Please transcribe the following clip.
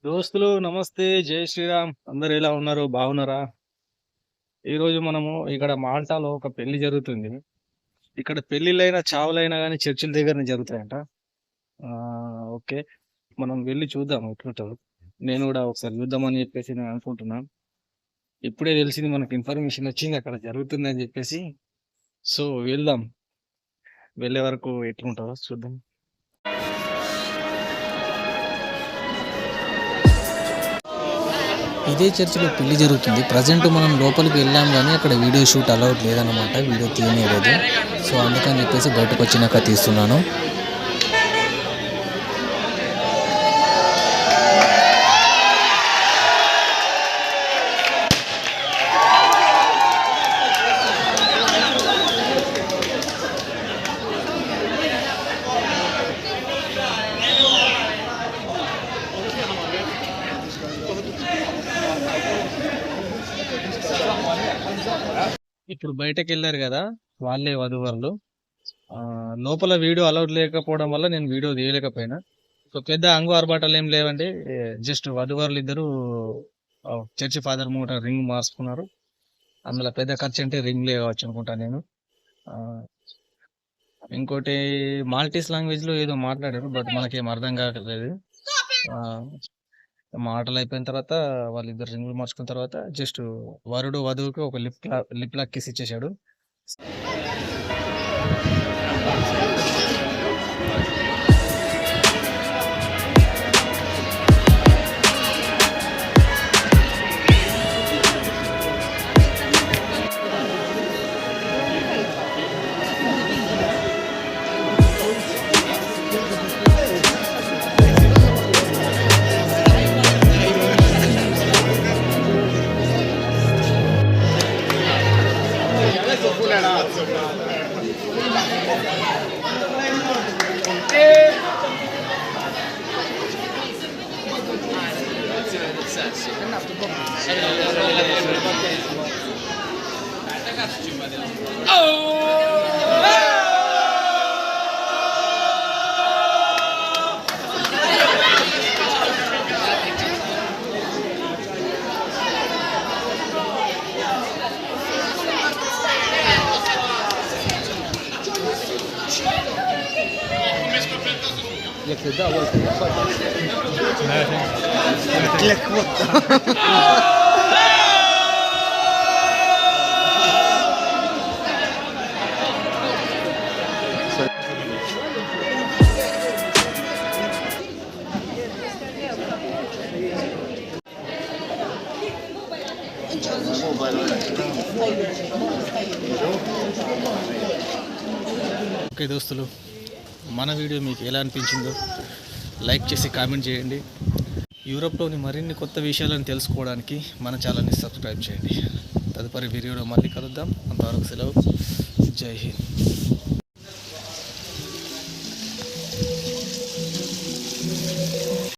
దోస్తులు నమస్తే, జై శ్రీరామ్. అందరు ఎలా ఉన్నారు? బాగున్నారా? ఈ రోజు మనము ఇక్కడ మాల్టాలో ఒక పెళ్లి జరుగుతుంది. ఇక్కడ పెళ్లిళ్ళైనా చావులైనా కానీ చర్చిల దగ్గరనే జరుగుతాయంట. ఓకే, మనం వెళ్ళి చూద్దాం ఎట్లుంటుందో. నేను కూడా ఒకసారి చూద్దామని చెప్పేసి నేను అనుకుంటున్నాను. ఇప్పుడే తెలిసింది, మనకి ఇన్ఫర్మేషన్ వచ్చింది అక్కడ జరుగుతుంది అని చెప్పేసి. సో వెళ్దాం, వెళ్ళే వరకు ఎట్లుంటుందో చూద్దాం. ఇదే చర్చిలో పెళ్లి జరుగుతుంది. ప్రజెంట్ మనం లోపలికి వెళ్ళాం కానీ అక్కడ వీడియో షూట్ అలౌడ్ లేదనమాట, వీడియో తీయలేదు. సో అందుకని చెప్పేసి బయటకు వచ్చినాక తీస్తున్నాను. ఇప్పుడు బయటకు వెళ్ళారు కదా వాళ్ళే వధువరులు. లోపల వీడియో అలౌడ్ లేకపోవడం వల్ల నేను వీడియో తీయలేకపోయినా. సో పెద్ద అంగు ఆర్భాటాలు ఏం లేవండి. జస్ట్ వధువరులు ఇద్దరు చర్చి ఫాదర్ మూట రింగ్ మార్చుకున్నారు. అందులో పెద్ద ఖర్చు అంటే రింగ్ లేవచ్చు అనుకుంటా నేను. ఇంకోటి మాల్టీస్ లాంగ్వేజ్ లో ఏదో మాట్లాడారు, బట్ మనకేం అర్థం కావట్లేదు. మాటలు అయిపోయిన తర్వాత వాళ్ళిద్దరు రింగులు మార్చుకున్న తర్వాత జస్ట్ వరుడు వధువుకి ఒక లిప్ లాక్ కిస్ ఇచ్చేసాడు. ఓకే దోస్తులు, మన వీడియో మీకు ఎలా అనిపించిందో లైక్ చేసి కామెంట్ చేయండి. యూరోప్లోని మరిన్ని కొత్త విషయాలను తెలుసుకోవడానికి మన ఛానల్ని సబ్స్క్రైబ్ చేయండి. తదుపరి వీడియోలో మళ్ళీ కలుద్దాం. అంతవరకు సెలవు. జై హింద్.